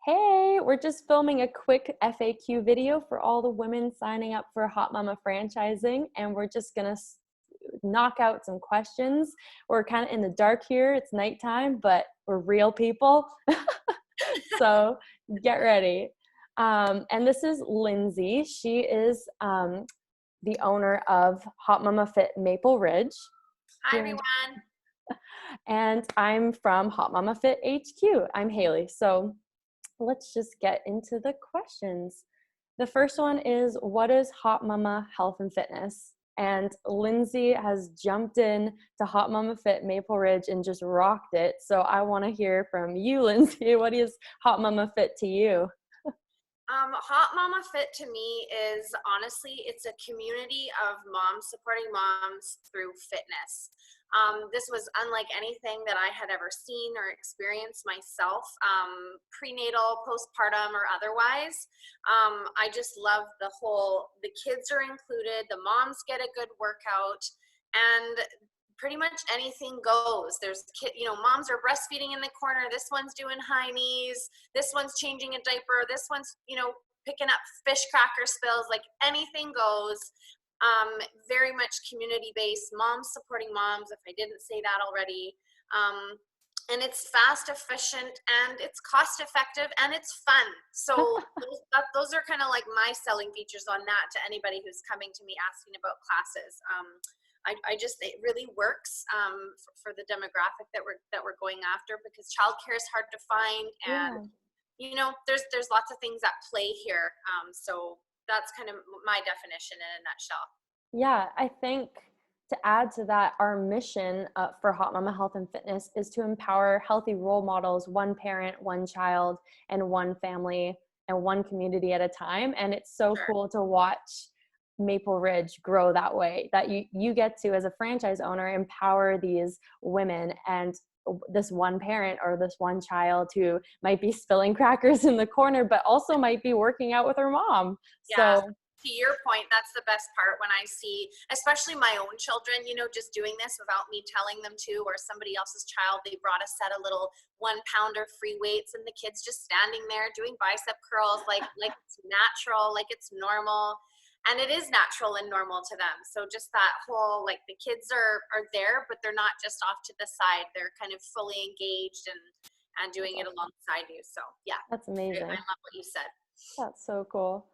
Hey, we're just filming a quick FAQ video for all the women signing up for Hot Mama franchising, and we're just gonna knock out some questions. We're kind of in the dark here, it's nighttime, but we're real people. So get ready. And this is Lindsay. She is the owner of Hot Mama Fit Maple Ridge Hi, here in, everyone. and I'm from Hot Mama Fit HQ. I'm Haley. So let's just get into the questions. The first one is, what is Hot Mama Health and Fitness? And Lindsay has jumped in to Hot Mama Fit Maple Ridge and just rocked it. So I want to hear from you, Lindsay. What is Hot Mama Fit to you? Hot Mama Fit to me is honestly, it's a community of moms supporting moms through fitness. This was unlike anything that I had ever seen or experienced myself, prenatal, postpartum, or otherwise. I just love the kids are included, the moms get a good workout, and pretty much anything goes. Moms are breastfeeding in the corner. This one's doing high knees. This one's changing a diaper. This one's, picking up fish cracker spills. Like anything goes. Very much community based, moms supporting moms, if I didn't say that already. And it's fast, efficient, and it's cost effective, and it's fun. So those are kind of like my selling features on that to anybody who's coming to me asking about classes. It really works for the demographic that we're going after, because childcare is hard to find, and there's lots of things at play here. So that's kind of my definition in a nutshell. Yeah, I think to add to that, our mission for Hot Mama Health and Fitness is to empower healthy role models, one parent, one child, and one family and one community at a time. And it's so Sure. cool to watch Maple Ridge grow that way, that you get to, as a franchise owner, empower these women and this one parent or this one child who might be spilling crackers in the corner, but also might be working out with her mom. Yeah. So To your point, that's the best part when I see, especially my own children, just doing this without me telling them to, or somebody else's child, they brought a set of little 1-pounder free weights, and the kids just standing there doing bicep curls like it's natural, like it's normal. And it is natural and normal to them. So just that whole, like, the kids are there, but they're not just off to the side. They're kind of fully engaged and doing it alongside you. So yeah, that's I amazing. love what you said. That's so cool.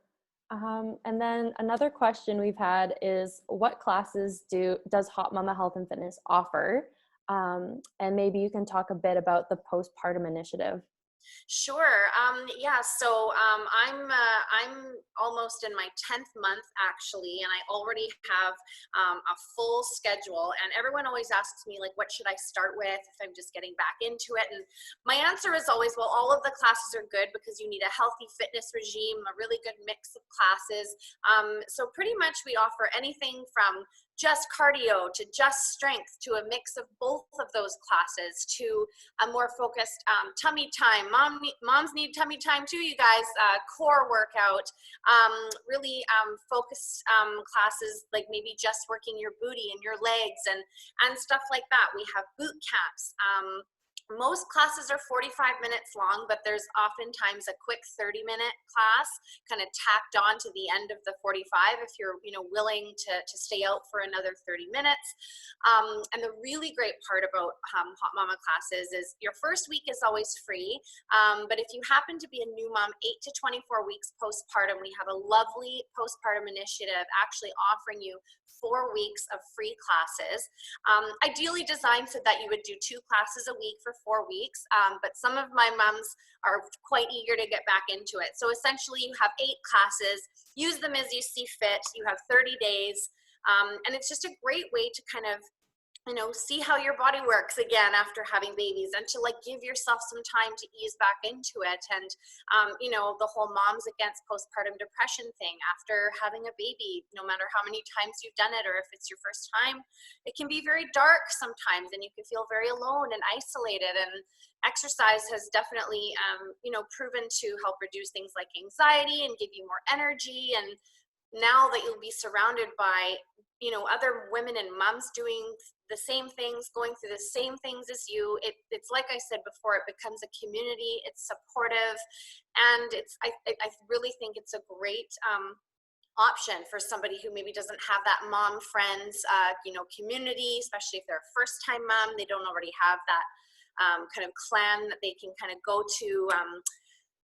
And then another question we've had is, what classes does Hot Mama Health and Fitness offer? And maybe you can talk a bit about the postpartum initiative. Sure. Yeah. So I'm almost in my 10th month actually, and I already have a full schedule. And everyone always asks me, like, what should I start with if I'm just getting back into it? And my answer is always, well, all of the classes are good because you need a healthy fitness regime, a really good mix of classes. So pretty much we offer anything from just cardio to just strength to a mix of both of those classes to a more focused tummy time. Moms need tummy time too, you guys. Core workout, really focused classes, like maybe just working your booty and your legs and stuff like that. We have boot camps. Most classes are 45 minutes long, but there's oftentimes a quick 30-minute class kind of tacked on to the end of the 45 if you're willing to stay out for another 30 minutes. And the really great part about Hot Mama classes is your first week is always free, but if you happen to be a new mom 8 to 24 weeks postpartum, we have a lovely postpartum initiative actually offering you 4 weeks of free classes, ideally designed so that you would do 2 classes a week for 4 weeks, but some of my moms are quite eager to get back into it. So essentially you have 8 classes, use them as you see fit. You have 30 days, and it's just a great way to kind of see how your body works again after having babies, and to like give yourself some time to ease back into it. And the whole moms against postpartum depression thing after having a baby, no matter how many times you've done it or if it's your first time, it can be very dark sometimes, and you can feel very alone and isolated. And exercise has definitely proven to help reduce things like anxiety and give you more energy. And now that you'll be surrounded by other women and moms doing the same things, going through the same things as you. It's like I said before, it becomes a community. It's supportive, and I really think it's a great option for somebody who maybe doesn't have that mom friends, community, especially if they're a first time mom. They don't already have that kind of clan that they can kind of go to.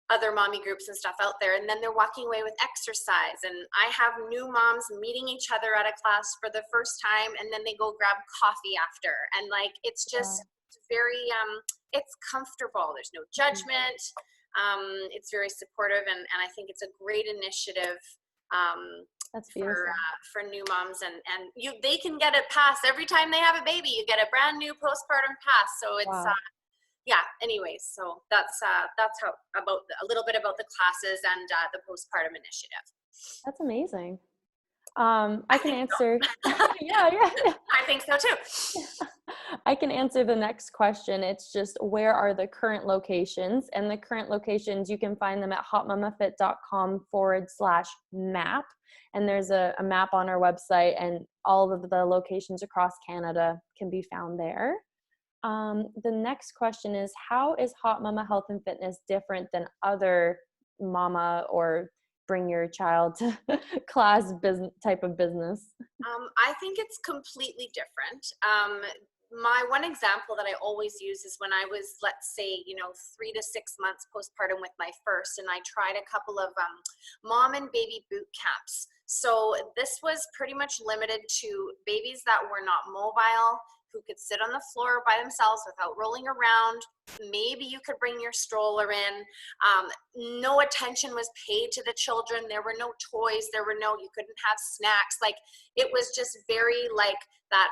Other mommy groups and stuff out there, and then they're walking away with exercise. And I have new moms meeting each other at a class for the first time, and then they go grab coffee after, and like it's just very it's comfortable. There's no judgment. It's very supportive, and I think it's a great initiative That's beautiful. for new moms, and they can get a pass every time they have a baby. You get a brand new postpartum pass, so it's Wow. yeah, anyways, so that's how about a little bit about the classes and the postpartum initiative. That's amazing. I can answer. Yeah, yeah. I think so too. I can answer the next question. It's just, where are the current locations? And the current locations, you can find them at hotmamafit.com/map. And there's a map on our website, and all of the locations across Canada can be found there. The next question is, how is Hot Mama Health and Fitness different than other mama or bring your child to class business type of business? I think it's completely different. My one example that I always use is when I was, let's say, 3 to 6 months postpartum with my first, and I tried a couple of mom and baby boot camps. So this was pretty much limited to babies that were not mobile, who could sit on the floor by themselves without rolling around. Maybe you could bring your stroller in. No attention was paid to the children. There were no toys. You couldn't have snacks. Like, it was just very like that,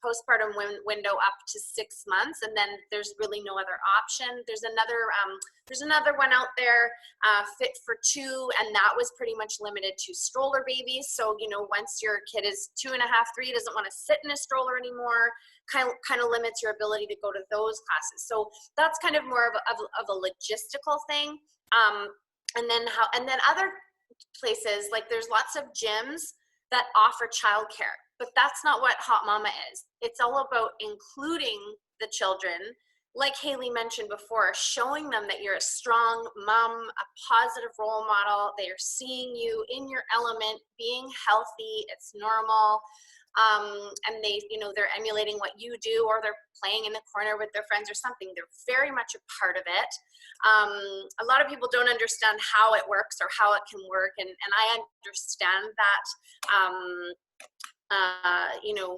postpartum window up to 6 months. And then there's really no other option. There's another one out there, Fit for Two. And that was pretty much limited to stroller babies. So, once your kid is 2.5, 3, doesn't want to sit in a stroller anymore, kind of limits your ability to go to those classes. So that's kind of more of a logistical thing. And then other places, like there's lots of gyms that offer childcare, but that's not what Hot Mama is. It's all about including the children, like Haley mentioned before, showing them that you're a strong mom, a positive role model. They are seeing you in your element, being healthy. It's normal. And they're emulating what you do, or they're playing in the corner with their friends or something. They're very much a part of it. A lot of people don't understand how it works or how it can work. And I understand that,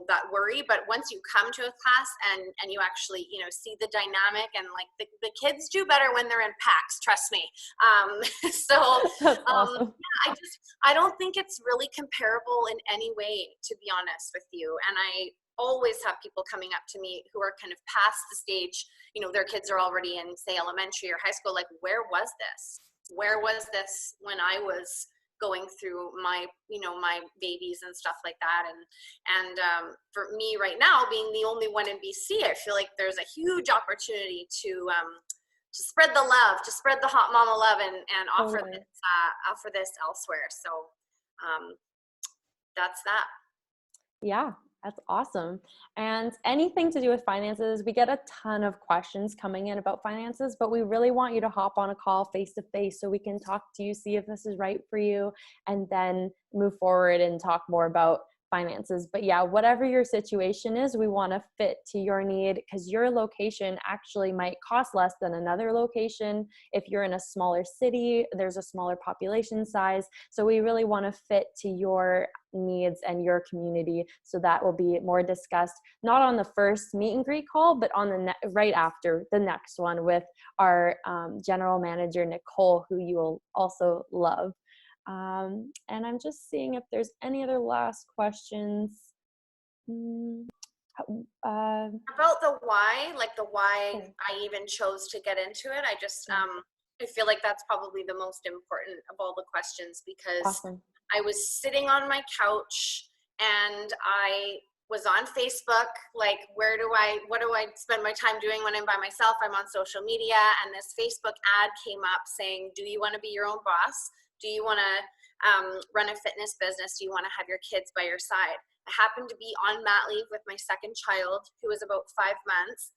that worry, but once you come to a class and you actually, see the dynamic, and like the kids do better when they're in packs, trust me. That's awesome. Yeah, I don't think it's really comparable in any way, to be honest with you. And I always have people coming up to me who are kind of past the stage, their kids are already in, say, elementary or high school. Like, where was this? Where was this when I was going through my babies and stuff like that? And for me right now, being the only one in BC, I feel like there's a huge opportunity to spread the love, to spread the Hot Mama love, and offer this elsewhere. So that's that. Yeah, that's awesome. And anything to do with finances, we get a ton of questions coming in about finances, but we really want you to hop on a call face to face so we can talk to you, see if this is right for you, and then move forward and talk more about finances. But yeah, whatever your situation is, we want to fit to your need, because your location actually might cost less than another location. If you're in a smaller city, there's a smaller population size. So we really want to fit to your needs and your community. So that will be more discussed, not on the first meet and greet call, but on the right after the next one with our general manager, Nicole, who you will also love. And I'm just seeing if there's any other last questions. About the why, I even chose to get into it. I just, I feel like that's probably the most important of all the questions, because Awesome. I was sitting on my couch and I was on Facebook, like, what do I spend my time doing when I'm by myself? I'm on social media, and this Facebook ad came up saying, do you want to be your own boss? Do you want to run a fitness business? Do you want to have your kids by your side? I happened to be on mat leave with my second child, who was about 5 months,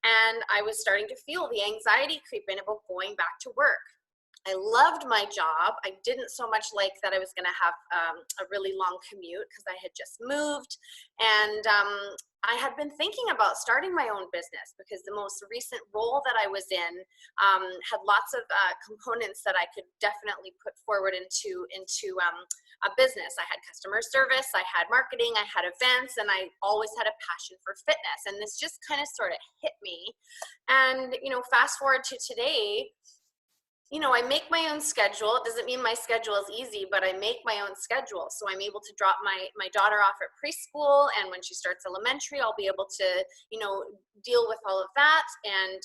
and I was starting to feel the anxiety creep in about going back to work. I loved my job. I didn't so much like that I was going to have a really long commute because I had just moved. And I had been thinking about starting my own business because the most recent role that I was in had lots of components that I could definitely put forward into a business. I had customer service, I had marketing, I had events, and I always had a passion for fitness. And this just kind of sort of hit me. And, fast forward to today, I make my own schedule. It doesn't mean my schedule is easy, but I make my own schedule. So I'm able to drop my daughter off at preschool, and when she starts elementary, I'll be able to, deal with all of that. And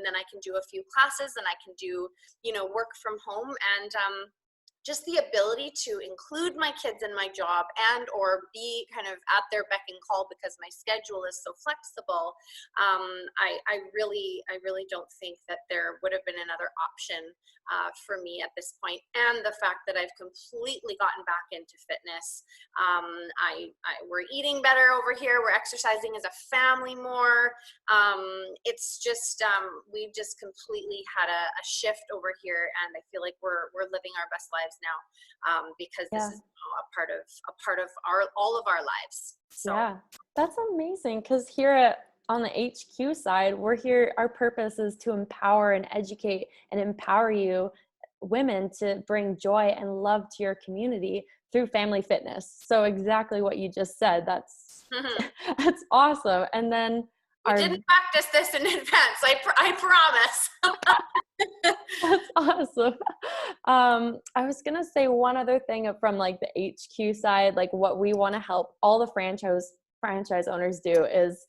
then I can do a few classes, and I can do, work from home, and just the ability to include my kids in my job and or be kind of at their beck and call because my schedule is so flexible. I really don't think that there would have been another option for me at this point. And the fact that I've completely gotten back into fitness. We're eating better over here. We're exercising as a family more. It's just, we've just completely had a shift over here, and I feel like we're living our best lives now, because this is a part of all of our lives. So yeah, that's amazing. Because here on the HQ side, we're here, our purpose is to empower and educate and empower you women to bring joy and love to your community through family fitness. So exactly what you just said, that's that's awesome. And then we didn't practice this in advance, I promise. That's awesome. I was gonna say one other thing from like the HQ side, like what we want to help all the franchise owners do is,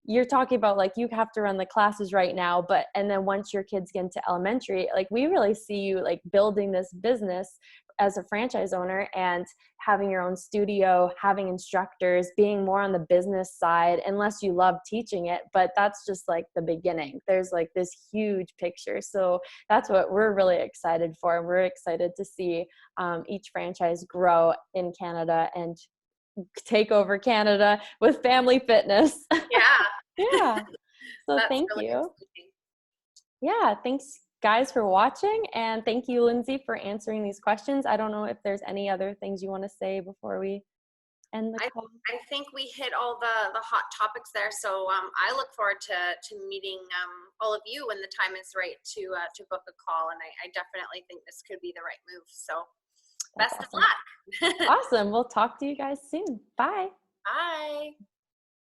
you're talking about like you have to run the classes right now, and then once your kids get into elementary, like we really see you like building this business as a franchise owner and having your own studio, having instructors, being more on the business side, unless you love teaching it. But that's just like the beginning. There's like this huge picture. So that's what we're really excited for. We're excited to see each franchise grow in Canada and take over Canada with family fitness. Yeah. Yeah. So That's thank really you. exciting. Yeah, thanks guys for watching, and thank you, Lindsay, for answering these questions. I don't know if there's any other things you want to say before we end the call. I think we hit all the hot topics there. So I look forward to meeting all of you when the time is right to book a call. And I definitely think this could be the right move. So That's best awesome. of luck. Awesome. We'll talk to you guys soon. Bye. Bye.